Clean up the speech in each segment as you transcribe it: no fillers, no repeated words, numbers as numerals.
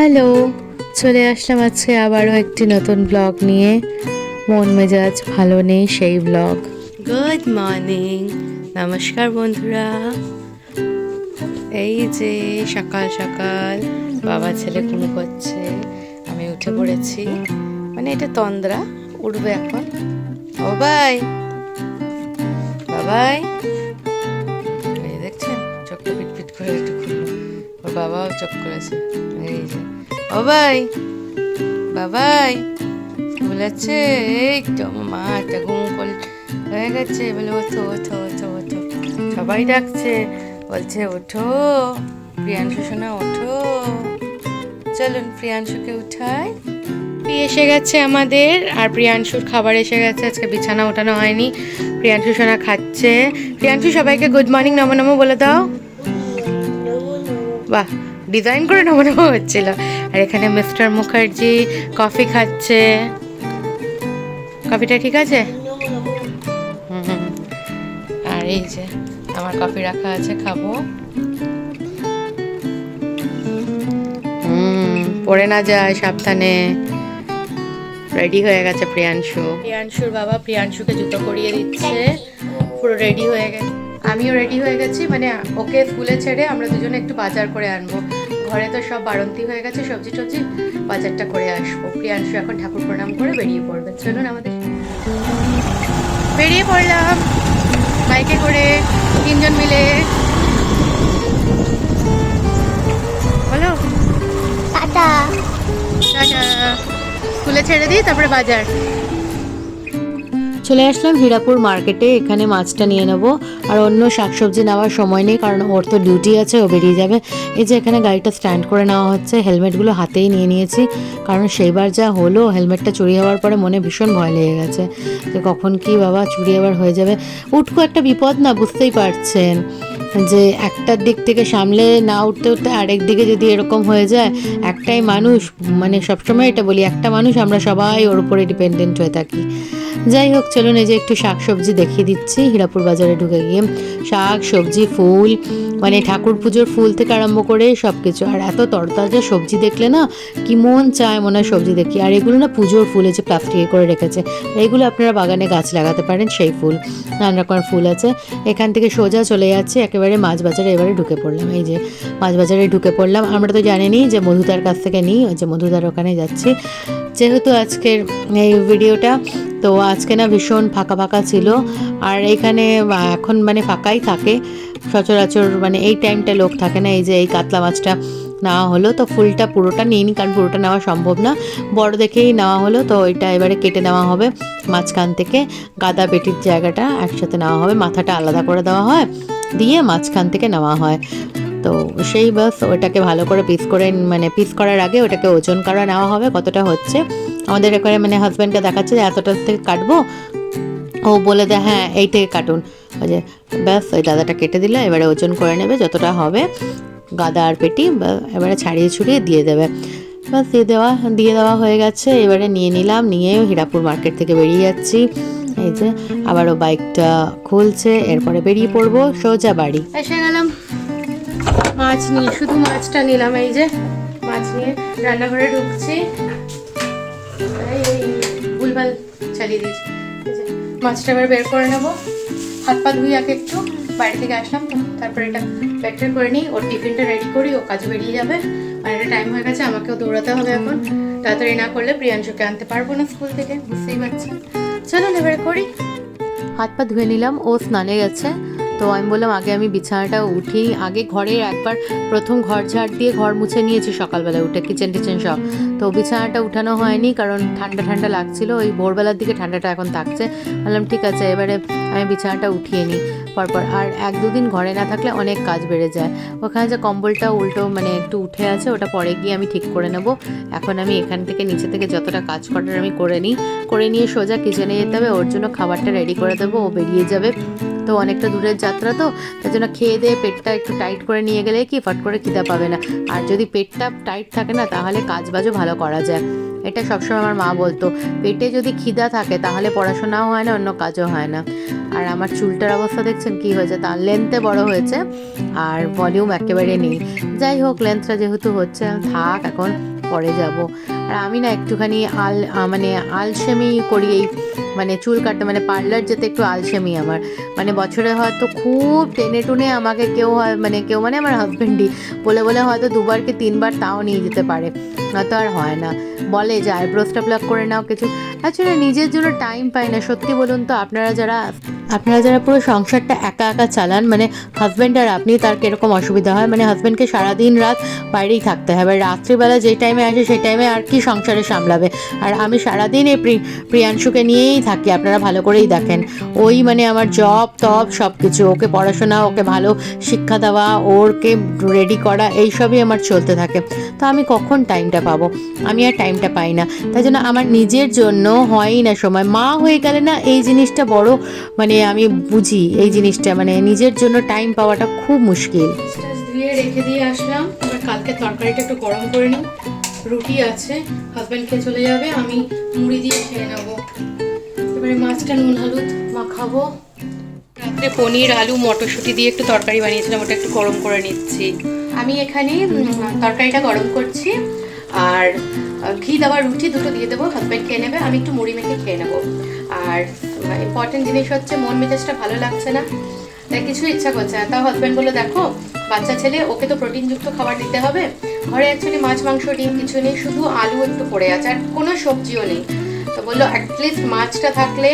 Hello, চলে আসলাম আজকে আবারও একটি নতুন ব্লগ নিয়ে। মন মেজাজ ভালো নেই সেই ব্লগ। গুড মর্নিং, নমস্কার বন্ধুরা। এই যে সকাল সকাল বাবা ছেলে ঘুম করছে, আমি উঠে পড়েছি। মানে এটা তন্দ্রা, উঠবে এখন। ও বাই বাবাই, এই দেখছেন চোখটা পিটপিট করে একটু খুললো। ওর বাবাও চোখ করেছে। এই যে ও ভাই বাবাই বলেছে, এই তো আমার মা একটা ঘুম হয়ে গেছে, বলে ওঠো ওঠো ওঠো ওঠো, সবাই ডাকছে, বলছে ওঠো প্রিয়াংশু সোনা ওঠো, চলুন প্রিয়াংশুকে উঠাই। এসে গেছে আমাদের, আর প্রিয়াংশুর খাবার এসে গেছে। আজকে বিছানা ওঠানো হয়নি, প্রিয়াংশু সোনা খাচ্ছে। প্রিয়াংশু সবাইকে গুড মর্নিং নমো নমো বলে দাও। বাহ, ডিজাইন করে নমো নমো হচ্ছিল। আর এখানে মিস্টার মুখার্জি কফি খাচ্ছে। কফিটা ঠিক আছে? আর এই যে আমার কফি রাখা আছে, খাবো। পড়ে না যায়, সাবধানে। রেডি হয়ে গেছে প্রিয়াংশুর বাবা প্রিয়াংশুকে জুতো পরিয়ে দিচ্ছে, পুরো রেডি হয়ে গেছে। আমিও রেডি হয়ে গেছি, মানে ওকে স্কুলে ছেড়ে আমরা দুজনে একটু বাজার করে আনবো। ঘরে তো সব বাড়ন্তি হয়ে গেছে, সবজি টবজি, বাজারটা করে আসবো। প্রিয়াংশু এখন ঠাকুর প্রণাম করে বেরিয়ে পড়বে। চলুন আমাদের বেরিয়ে পড়লাম বাইকে করে, তিনজন মিলে। বলো টাটা টাটা, স্কুলে ছেড়ে দিই তারপরে বাজার। চলে আসলাম হীরাপুর মার্কেটে, এখানে মাছটা নিয়ে নেব। আর অন্য শাকসবজি নেওয়ার সময় নেই, কারণ ওর তো ডিউটি আছে, ও বেরিয়ে যাবে। এই যে এখানে গাড়িটা স্ট্যান্ড করে নেওয়া হচ্ছে, হেলমেটগুলো হাতেই নিয়ে নিয়েছি, কারণ সেইবার যা হলো হেলমেটটা চুরি হওয়ার পরে মনে ভীষণ ভয় লেগে গেছে যে কখন কি বাবা চুরি আবার হয়ে যাবে। উঠকো একটা বিপদ না, বুঝতেই পারছেন যে একটার দিক থেকে সামলে না উঠতে উঠতে আরেক দিকে যদি এরকম হয়ে যায়। একটাই মানুষ, মানে সবসময় এটা বলি, একটা মানুষ, আমরা সবাই ওর উপরে ডিপেন্ডেন্ট হয়ে থাকি। যাই হোক, চলুন এই যে একটু শাক সবজি দেখিয়ে দিচ্ছি। হীরাপুর বাজারে ঢুকে গিয়ে শাক সবজি ফুল, মানে ঠাকুর পুজোর ফুল থেকে আরম্ভ করে সব কিছু। আর এত তরতাজা সবজি দেখলে না কি মন চায়, মনে হয় সবজি দেখি। আর এগুলো না পুজোর ফুল, এই যে প্লাস্টিকে করে রেখেছে, এইগুলো আপনারা বাগানে গাছ লাগাতে পারেন, সেই ফুল, নানা রকমের ফুল আছে। এখান থেকে সোজা চলে যাচ্ছে একেবারে মাছ বাজারে। এবারে ঢুকে পড়লাম, এই যে মাছ বাজারে ঢুকে পড়লাম। আমরা তো জানেনই যে মধুদার কাছ থেকে নিই, ওই যে মধুদার ওখানে যাচ্ছি। যেহেতু আজকের এই ভিডিওটা, তো আজকে না ভীষণ ফাঁকা ফাঁকা ছিল। আর এইখানে এখন মানে ফাঁকাই থাকে সচরাচর, মানে এই টাইমটা লোক থাকে না। এই যে এই কাতলা মাছটা নেওয়া হলো, তো ফুলটা পুরোটা নিইনি, কারণ পুরোটা নেওয়া সম্ভব না, বড় দেখেই নেওয়া হলো। তো এটা এবারে কেটে নেওয়া হবে মাঝখান থেকে, গাদা পেটির জায়গাটা একসাথে নেওয়া হবে, মাথাটা আলাদা করে দেওয়া হয়, দিয়ে মাঝখান থেকে নেওয়া হয়। তো সেই বাস ওটাকে ভালো করে পিস করে, মানে পিস করার আগে ওটাকে ওজন করা নেওয়া হবে কতটা হচ্ছে। আমাদের এখানে মানে হাজব্যান্ডকে দেখাচ্ছে যে এতটা থেকে কাটবো, ও বলে দেয় হ্যাঁ এই থেকে কাটুন। ওই যে ব্যাস ওই দাদাটা কেটে দিল, এবারে ওজন করে নেবে যতটা হবে গাদা আর পেটি, এবারে ছাড়িয়ে ছুড়িয়ে দিয়ে দেবে। ব্যাস দিয়ে দেওয়া হয়ে গেছে। এবারে নিয়ে নিলাম, নিয়ে হীরাপুর মার্কেট থেকে বেরিয়ে যাচ্ছি। এই যে আবারও বাইকটা খুলছে, এরপরে বেরিয়ে পড়বো সোজা বাড়ি। এসে গেলাম মাছ নিয়ে, শুধু মাছটা নিলাম। এই যে মাছ নিয়ে রান্নাঘরে ঢুকছি, ভুলভাল চালিয়ে দিয়েছি। মাছটা এবার বের করে নেবো, হাত পা ধুই আগে একটু, বাইরে থেকে আসলাম তো, তারপরে এটা প্যাকটা করে নিই, ওর টিফিনটা রেডি করি, ও কাজে বেরিয়ে যাবে। আর এটা টাইম হয়ে গেছে, আমাকেও দৌড়াতে হবে এখন, তাড়াতাড়ি না করলে প্রিয়াংশুকে আনতে পারবো না স্কুল থেকে, বুঝতেই পারছেন। চলুন এবারে করি। হাত পা ধুয়ে নিলাম, ও স্নানে গেছে। তো আমি বললাম আগে আমি বিছানাটা উঠি, আগে ঘরের একবার প্রথম ঘর ঝাড় দিয়ে ঘর মুছে নিয়েছি সকালবেলা উঠে, কিচেন টিচেন সব। তো বিছানাটা উঠানো হয়নি, কারণ ঠান্ডা ঠান্ডা লাগছিল, ওই ভোরবেলার দিকে ঠান্ডাটা এখন থাকছে। বললাম ঠিক আছে এবারে আমি বিছানাটা উঠিয়ে নিই পরপর। আর এক দুদিন ঘরে না থাকলে অনেক কাজ বেড়ে যায়। ওখানে যে কম্বলটা উল্টো মানে একটু উঠে আছে, ওটা পরে গিয়ে আমি ঠিক করে নেব। এখন আমি এখান থেকে নিচে থেকে যতটা কাজ করার আমি করে নিই, করে নিয়ে সোজা কিচেনে যেতে হবে, ওর জন্য খাবারটা রেডি করে দেবো, ও বেরিয়ে যাবে। তো অনেকটা দূরের যাত্রা, তো তার জন্য খেয়ে দিয়ে পেটটা একটু টাইট করে নিয়ে গেলে কি ফট করে খিদা পাবে না। আর যদি পেটটা টাইট থাকে না তাহলে কাজবাজও ভালো করা যায়। এটা সবসময় আমার মা বলতো, পেটে যদি খিদা থাকে তাহলে পড়াশোনাও হয় না, অন্য কাজও হয় না। আর আমার চুলটার অবস্থা দেখছেন কি হয়েছে, তার লেন্থে বড় হয়েছে আর ভলিউম একেবারে নেই। যাই হোক, লেন্থটা যেহেতু হচ্ছে থাক, এখন পরে যাব। আর আমি না একটুখানি মানে আলসেমি করি, এই মানে চুল কাটতে, মানে পার্লার যেতে একটু আলসেমি আমার। মানে বছরে হয়তো খুব টেনে টুনে আমাকে কেউ কেউ মানে আমার হাজব্যান্ডই বলে বলে হয়তো 2বার কি 3বার তাও নিয়ে যেতে পারে, নয়তো আর হয় না। বলে যে আইব্রোসটা প্লাক করে নাও কিছু, আসলে নিজের জন্য টাইম পাই না। সত্যি বলুন তো, আপনারা যারা পুরো সংসারটা একা একা চালান, মানে হাজব্যান্ড আর আপনি, তার কিরকম অসুবিধা হয়। মানে হাজব্যান্ডকে সারাদিন রাত বাইরেই থাকতে হয়, এবার রাত্রিবেলা যে টাইমে আসে সেই টাইমে আর কি সংসারে সামলাবে। আর আমি সারাদিন এই প্রিয়াংশুকে নিয়েই থাকি, আপনারা ভালো করেই দেখেন। ওই মানে আমার জব টব সব কিছু, ওকে পড়াশোনা, ওকে ভালো শিক্ষা দেওয়া, ওরকে রেডি করা, এইসবই আমার চলতে থাকে। তো আমি কখন টাইমটা পাবো? আমি আর টাইমটা পাই না। তাই জন্য আমার নিজের জন্য হয়ই না সময়। মা হয়ে গেলে না এই জিনিসটা বড়, মানে আমি বুঝি এই জিনিসটা, মানে নিজের জন্য টাইম পাওয়াটা খুব মুশকিল। ধুয়ে রেখে দিয়ে আসলাম, এবার কালকে তরকারিটা একটু গরম করে নিই। রুটি আছে, হাজব্যান্ড খেয়ে চলে যাবে, আমি মুড়ি দিয়ে খেয়ে নেবো। এবারে মাছটা নুন হলুদ মাখাবো। রাত্রে পনির আলু মটরশুঁটি দিয়ে একটু তরকারি বানিয়েছিলাম, ওটা একটু গরম করে নিচ্ছি। আমি এখানে তরকারিটা গরম করছি, আর ঘি দেওয়া রুটি দুটো দিয়ে দেবো, হাজব্যান্ড খেয়ে নেবে, আমি একটু মুড়ি মেখে খেয়ে নেবো। আর ইম্পর্টেন্ট জিনিস হচ্ছে, মন মেজাজটা ভালো লাগছে না, তাই কিছু ইচ্ছা করছে না। তাও হাজব্যান্ড বললো, দেখো বাচ্চা ছেলে, ওকে তো প্রোটিনযুক্ত খাবার দিতে হবে, ঘরে অ্যাকচুয়ালি মাছ মাংস ডিম কিছু নেই, শুধু আলু একটু পড়ে আছে, আর কোনো সবজিও নেই। তো বললো অ্যাটলিস্ট মাছটা থাকলে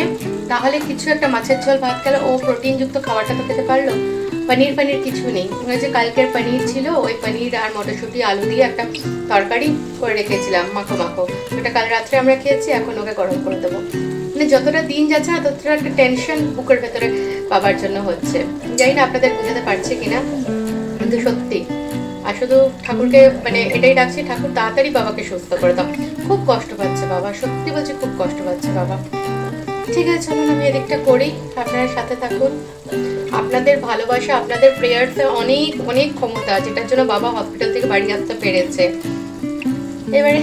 তাহলে কিছু একটা, মাছের ঝোল ভাত খেলে ও প্রোটিনযুক্ত খাবারটা তো খেতে পারলো। পনির কিছু নেই, ওই যে কালকের পনির ছিল, ওই পনির আর মটরশুঁটি আলু দিয়ে একটা তরকারি করে রেখেছিলাম মাখো মাখো, ওটা কাল রাত্রে আমরা খেয়েছি, এখন ওকে গরম করে দেবো। মানে যতটা দিন যাচ্ছে না ততটা একটা টেনশন বুকের ভেতরে বাবার জন্য হচ্ছে। জানি না আপনাদের বোঝাতে পারছে কিনা, কিন্তু সত্যি। আর শুধু ঠাকুরকে মানে এটাই ডাকছি, ঠাকুর তাড়াতাড়ি বাবাকে সুস্থ করে দাও। খুব কষ্ট পাচ্ছে বাবা, সত্যি বলছি খুব কষ্ট পাচ্ছে বাবা। ঠিক আছে, চলুন আমি এদিকটা করি, আপনারা সাথে থাকুন। আপনাদের ভালোবাসা, আপনাদের প্রেয়ার্সে অনেক অনেক ক্ষমতা, যেটার জন্য বাবা হসপিটাল থেকে বাড়ি আসতে পেরেছে। এবারে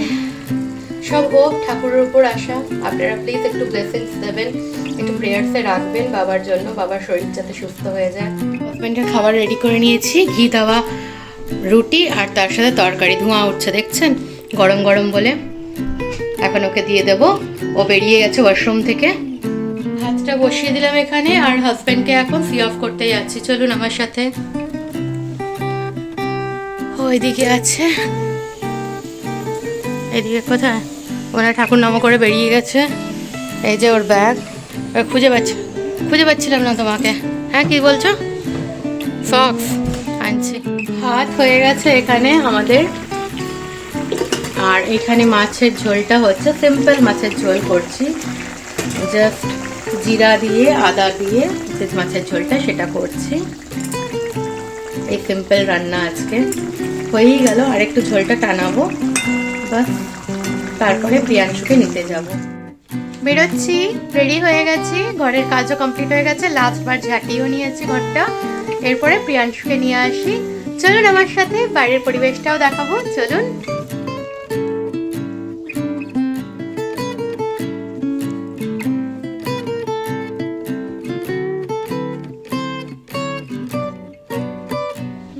সব হোক ঠাকুরের উপর আশা। আপনারা প্লিজ একটু ব্লেসিংস দেবেন, একটু প্রেয়ার্সে রাখবেন বাবার জন্য, বাবার শরীর যাতে সুস্থ হয়ে যায়। হাজব্যান্ডের খাবার রেডি করে নিয়েছি, ঘি দেওয়া রুটি আর তার সাথে তরকারি, ধোঁয়া উঠছে দেখছেন, গরম গরম বলে। এখন ওকে দিয়ে দেবো, ও বেরিয়ে গেছে ওয়াশরুম থেকে। ভাতটা বসিয়ে দিলাম এখানে, আর হাজব্যান্ডকে এখন সি অফ করতে যাচ্ছি, চলুন আমার সাথে। ওইদিকে আছে, এদিকে কোথায়, ওনার ঠাকুর নাম করে বেরিয়ে গেছে। এই যে ওর ব্যাগ, খুঁজে পাচ্ছিলাম না তোমাকে। হ্যাঁ কি বলছো? সক্স আনছি। ভাত হয়ে গেছে এখানে আমাদের, আর এখানে মাছের ঝোলটা হচ্ছে, সিম্পল মাছের ঝোল করছি, জাস্ট জিরা দিয়ে আদা দিয়ে যে মাছের ঝোলটা সেটা করছি। এই সিম্পল রান্না আজকে হয়েই গেল, আর একটু ঝোলটা টানাবো বাস, তারপরে প্রিয়াংশুকে নিতে যাব। বেরোচ্ছি, রেডি হয়ে গেছি, ঘরের কাজও কমপ্লিট হয়ে গেছে, লাস্ট বার ঝাঁটিও নিয়েছি ঘরটা। এরপরে প্রিয়াংশুকে নিয়ে আসি, চলুন আমার সাথে, বাইরের পরিবেশটাও দেখাবো, চলুন।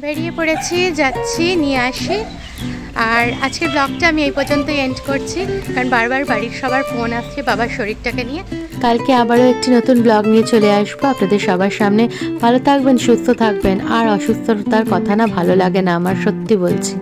বেরিয়ে পড়েছি, যাচ্ছি, নিয়ে আসি। আর আজকের ব্লগটা আমি এই পর্যন্তই এন্ড করছি, কারণ বারবার বাড়ির সবার ফোন আসছে বাবার শরীরটাকে নিয়ে। কালকে আবারও একটি নতুন ব্লগ নিয়ে চলে আসবো আপনাদের সবার সামনে। ভালো থাকবেন, সুস্থ থাকবেন, আর অসুস্থতার কথা না ভালো লাগে না আমার, সত্যি বলছি।